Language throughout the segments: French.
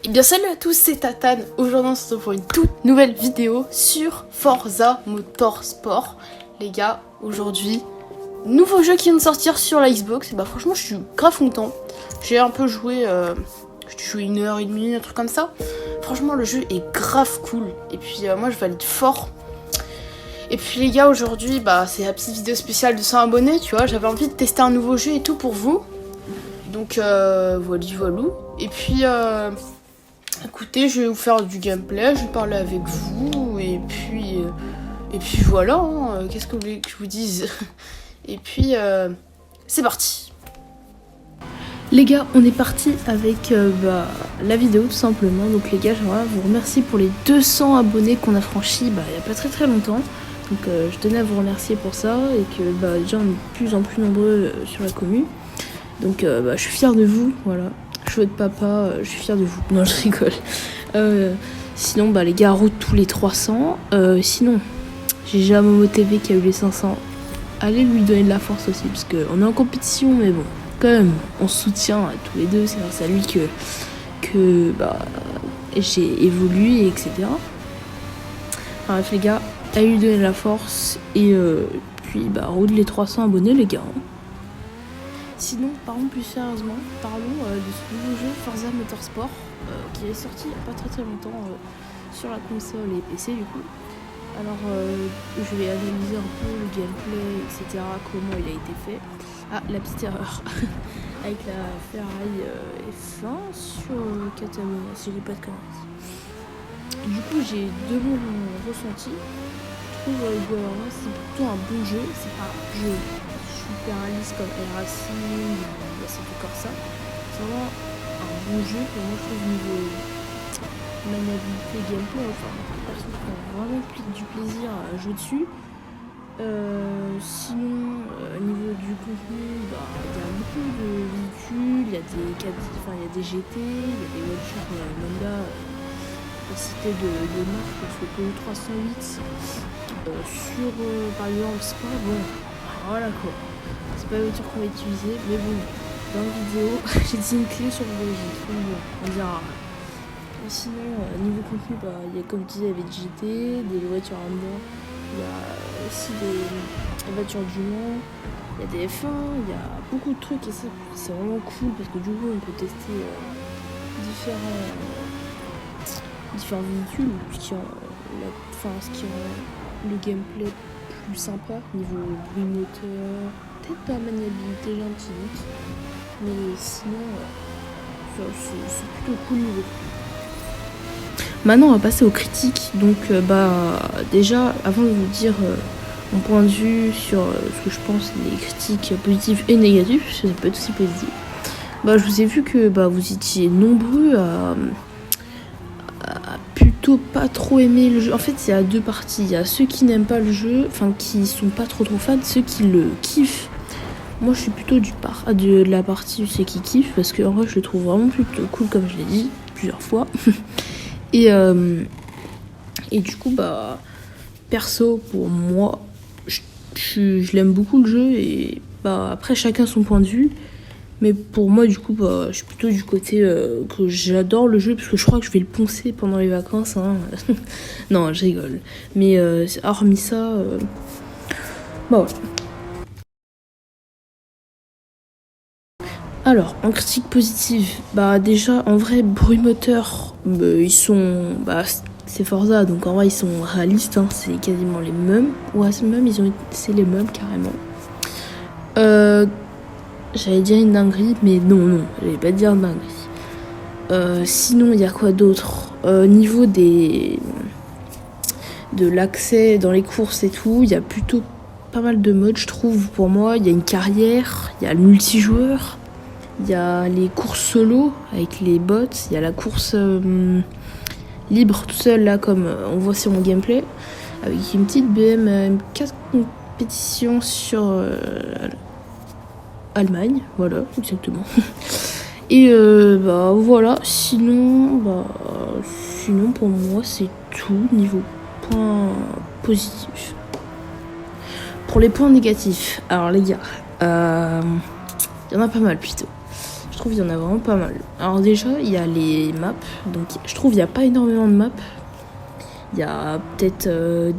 Et bien salut à tous, c'est Tatane. Aujourd'hui on se retrouve pour une toute nouvelle vidéo sur Forza Motorsport. Les gars, aujourd'hui, nouveau jeu qui vient de sortir sur la Xbox. Et bah franchement je suis grave content. J'ai un peu joué, j'ai joué 1h30, un truc comme ça. Franchement le jeu est grave cool. Et puis moi je valide fort. Et puis les gars, aujourd'hui bah c'est la petite vidéo spéciale de 100 abonnés, tu vois. J'avais envie de tester un nouveau jeu et tout pour vous. Donc voilà. Et puis écoutez, je vais vous faire du gameplay, je vais parler avec vous, et puis voilà, hein, qu'est-ce que vous voulez que je vous dise. Et puis, c'est parti. Les gars, on est parti avec la vidéo tout simplement. Donc les gars, j'aimerais vous remercier pour les 200 abonnés qu'on a franchis il n'y a pas très longtemps. Donc je tenais à vous remercier pour ça, et que déjà on est de plus en plus nombreux sur la commune. Donc je suis fière de vous, voilà. Je veux être papa, je suis fière de vous. Non, je rigole. Sinon, les gars, route tous les 300. Sinon, j'ai déjà Momo TV qui a eu les 500. Allez lui donner de la force aussi, parce qu'on est en compétition, mais bon, quand même, on se soutient tous les deux. C'est grâce à lui que j'ai évolué, etc. Enfin, bref, les gars, allez lui donner de la force. Et puis, route les 300 abonnés, les gars. Sinon, parlons plus sérieusement, parlons de ce nouveau jeu Forza Motorsport qui est sorti il n'y a pas très longtemps sur la console et PC du coup. Alors je vais analyser un peu le gameplay, etc., comment il a été fait. Ah, la petite erreur avec la Ferrari F1 sur Catalonia, si je dis pas de conneries. Du coup, j'ai deux bons ressentis. Je trouve que c'est plutôt un bon jeu, c'est pas un jeu super réaliste comme Air Racing, c'est du Corsa. C'est vraiment un bon jeu pour moi, je trouve, niveau maniabilité, gameplay. Enfin, perso, je prends vraiment du plaisir à jouer dessus. Sinon, au niveau du contenu, il y a beaucoup de véhicules, il y a des GT, il y a des voitures lambda, capacité de marque, parce que Peugeot 308 sur par exemple Spa, bon, voilà quoi. C'est pas la voiture qu'on va utiliser, mais bon, dans la vidéo, j'ai dit une clé sur le Belgique, donc bon, on dira. Et sinon, niveau contenu, il y a comme je disais, des GT, des voitures lambda, il y a aussi des voitures du Mans, il y a des F1, il y a beaucoup de trucs, et ça, c'est vraiment cool, parce que du coup, on peut tester différents véhicules, ce qui rend le gameplay plus sympa, niveau bruit moteur, peut-être pas maniabilité gentille, mais sinon c'est plutôt cool niveau. Maintenant on va passer aux critiques. Donc déjà, avant de vous dire mon point de vue sur ce que je pense des critiques positives et négatives, parce que ça peut être aussi positif, je vous ai vu que vous étiez nombreux à plutôt pas trop aimer le jeu. En fait, il y a deux parties. Il y a ceux qui n'aiment pas le jeu, enfin qui sont pas trop fans, ceux qui le kiffent. Moi, je suis plutôt de la partie ceux qui kiffent, parce que en vrai, je le trouve vraiment plutôt cool, comme je l'ai dit plusieurs fois. et du coup, perso, pour moi, je l'aime beaucoup le jeu, et après, chacun son point de vue. Mais pour moi, du coup, je suis plutôt du côté que j'adore le jeu, parce que je crois que je vais le poncer pendant les vacances. Hein. Non, je rigole. Mais hormis ça, voilà. Alors, en critique positive, déjà, en vrai, bruit moteur, ils sont... c'est Forza, donc en vrai, ils sont réalistes, hein, c'est quasiment les mêmes. Ouais, c'est les mêmes, carrément. J'allais dire une dinguerie, mais non, j'allais pas dire une dinguerie. Sinon, il y a quoi d'autre? Niveau de l'accès dans les courses et tout, il y a plutôt pas mal de modes, je trouve, pour moi. Il y a une carrière, il y a le multijoueur, il y a les courses solo avec les bots, il y a la course libre tout seul, là, comme on voit sur mon gameplay, avec une petite BM 4 compétitions sur... Allemagne, voilà, exactement. Et voilà, sinon pour moi c'est tout niveau points positifs. Pour les points négatifs, alors les gars, il y en a pas mal plutôt. Je trouve qu'il y en a vraiment pas mal. Alors déjà, il y a les maps. Donc je trouve qu'il n'y a pas énormément de maps. Il y a peut-être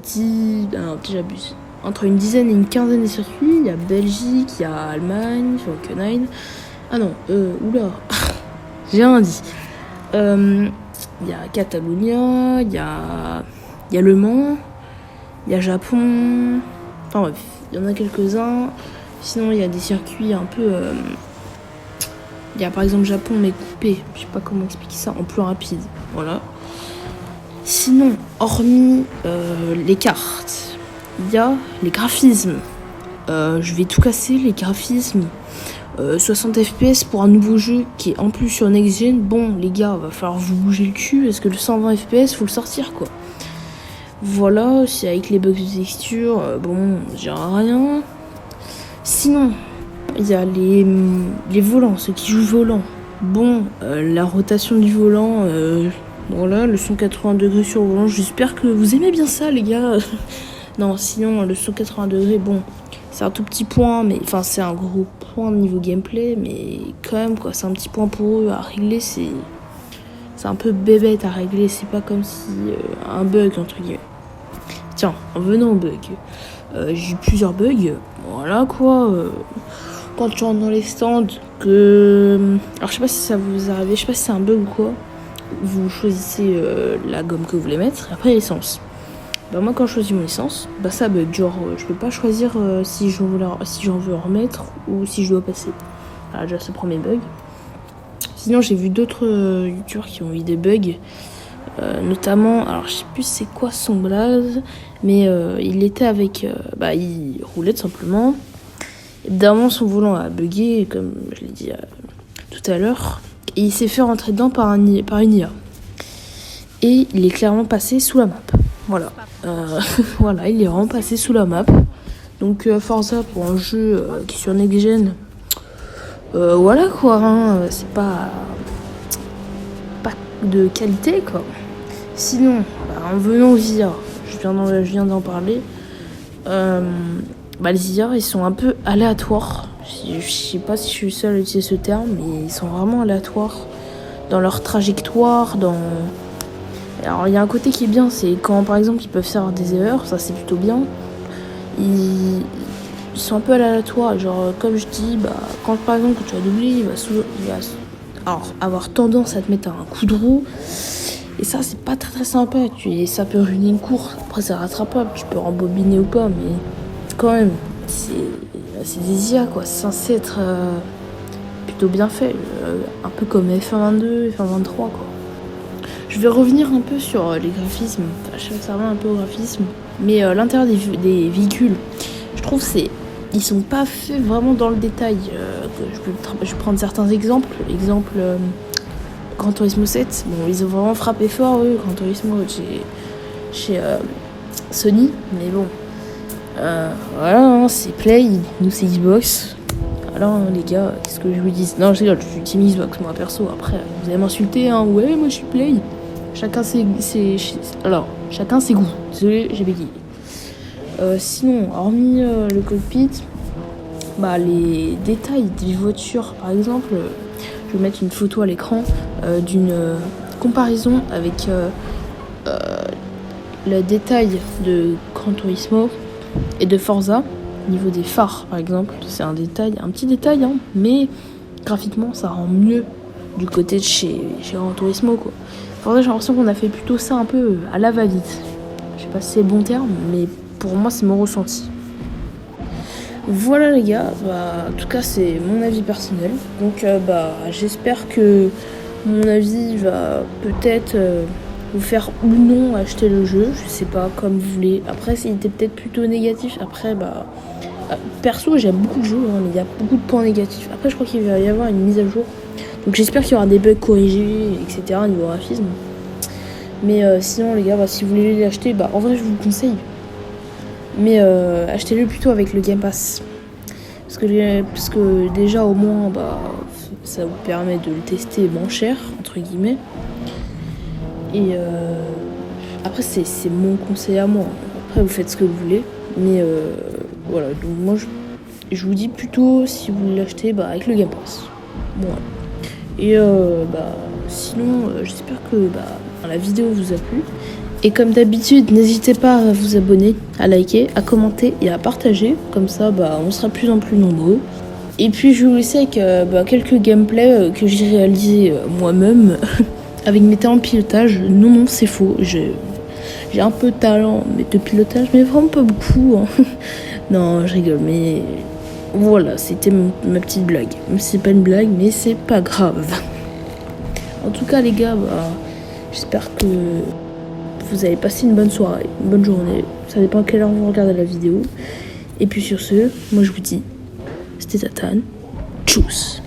10... Alors peut-être j'abuse. Entre une dizaine et une quinzaine de circuits. Il y a Belgique, il y a Allemagne, Falkenhayn. Ah non, oula. J'ai rien dit. Il y a Catalunya, il y a Le Mans, il y a Japon. Enfin bref, il y en a quelques-uns. Sinon, il y a des circuits un peu... Il y a par exemple Japon mais coupé. Je sais pas comment expliquer ça en plus rapide. Voilà. Sinon, hormis les cartes, il y a les graphismes. Je vais tout casser, les graphismes. 60 FPS pour un nouveau jeu qui est en plus sur Next Gen. Bon, les gars, va falloir vous bouger le cul parce que le 120 FPS, faut le sortir quoi. Voilà, c'est avec les bugs de texture. Bon, j'ai rien. Sinon, il y a les volants, ceux qui jouent volant. Bon, la rotation du volant. Voilà, le 180 degrés sur le volant. J'espère que vous aimez bien ça, les gars. Non, sinon, le 180 degrés, bon, c'est un tout petit point, mais enfin, c'est un gros point niveau gameplay, mais quand même, quoi, c'est un petit point pour eux à régler. C'est un peu bébête à régler. C'est pas comme si un bug, entre guillemets. Tiens, en venant au bug, j'ai eu plusieurs bugs. Voilà, quoi. Quand tu rentres dans les stands, alors, je sais pas si ça vous est arrivé, je sais pas si c'est un bug ou quoi. Vous choisissez la gomme que vous voulez mettre, et après l'essence. Bah moi quand je choisis mon essence, bah ça bug, genre je peux pas choisir si j'en veux en remettre ou si je dois passer. Voilà déjà ce premier bug. Sinon j'ai vu d'autres youtubeurs qui ont eu des bugs, notamment, alors je sais plus c'est quoi son blaze, mais il était avec, il roulait tout simplement. Évidemment son volant a bugué comme je l'ai dit tout à l'heure. Et il s'est fait rentrer dedans par une IA. Et il est clairement passé sous la map. Voilà. Voilà, il est vraiment passé sous la map. Donc Forza pour un jeu qui est sur Next Gen. Voilà quoi, hein, c'est pas de qualité quoi. Sinon, en venant aux IA, je viens d'en parler. Les IA ils sont un peu aléatoires. Je sais pas si je suis seule à utiliser ce terme, mais ils sont vraiment aléatoires dans leur trajectoire, Alors il y a un côté qui est bien, c'est quand par exemple ils peuvent faire des erreurs, ça c'est plutôt bien. Ils sont un peu aléatoires, genre comme je dis, quand par exemple tu vas doubler, il va avoir tendance à te mettre un coup de roue. Et ça c'est pas très très sympa, ça peut ruiner une course, après c'est rattrapable, tu peux rembobiner ou pas, mais quand même, c'est des IA quoi, c'est censé être plutôt bien fait, un peu comme F122, F123 quoi. Je vais revenir un peu sur les graphismes, je vais un peu au graphisme, mais l'intérieur des véhicules, je trouve ils sont pas faits vraiment dans le détail. Je vais prendre certains exemples. Gran Turismo 7, bon ils ont vraiment frappé fort eux, Gran Turismo chez Sony, mais bon. Voilà, hein, c'est Play, nous c'est Xbox. Alors hein, les gars, qu'est-ce que je vous dis? Non, je rigole, je suis team Xbox moi perso. Après, vous allez m'insulter, hein. Ouais, moi je suis Play. Chacun ses goûts. Désolé, j'ai bégayé. Sinon, hormis le cockpit, les détails des voitures, par exemple, je vais mettre une photo à l'écran d'une comparaison avec le détail de Gran Turismo et de Forza, au niveau des phares par exemple, c'est un petit détail, hein, mais graphiquement ça rend mieux du côté de chez Gran Turismo quoi. Forza j'ai l'impression qu'on a fait plutôt ça un peu à la va-vite. Je sais pas si c'est le bon terme, mais pour moi c'est mon ressenti. Voilà les gars, en tout cas c'est mon avis personnel, donc j'espère que mon avis va peut-être vous faire ou non acheter le jeu, je sais pas, comme vous voulez. Après, s'il était peut-être plutôt négatif, après, perso, j'aime beaucoup le jeu, hein, mais il y a beaucoup de points négatifs. Après, je crois qu'il va y avoir une mise à jour. Donc, j'espère qu'il y aura des bugs corrigés, etc., niveau graphisme. Mais sinon, les gars, si vous voulez l'acheter, en vrai, je vous le conseille. Mais achetez-le plutôt avec le Game Pass. Parce que déjà, au moins, ça vous permet de le tester moins cher, entre guillemets. Et après c'est mon conseil à moi. Après vous faites ce que vous voulez. Mais voilà, donc moi je vous dis plutôt si vous voulez l'acheter avec le Game Pass. Voilà. Et sinon, j'espère que la vidéo vous a plu. Et comme d'habitude, n'hésitez pas à vous abonner, à liker, à commenter et à partager. Comme ça, on sera de plus en plus nombreux. Et puis, je vais vous laisser avec quelques gameplays que j'ai réalisés moi-même avec mes talents de pilotage. Non, c'est faux. J'ai un peu de talent de pilotage, mais vraiment pas beaucoup. Hein. Non, je rigole, mais voilà, c'était ma petite blague. C'est pas une blague, mais c'est pas grave. En tout cas, les gars, j'espère que vous avez passé une bonne soirée, une bonne journée. Ça dépend à quelle heure vous regardez la vidéo. Et puis sur ce, moi je vous dis, c'était Tatane. Tchuss!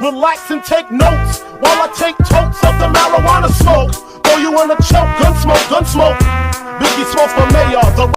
Relax and take notes while I take totes of the marijuana smoke. Throw you in a choke, gun smoke, gun smoke. Biggie Smoke for mayor.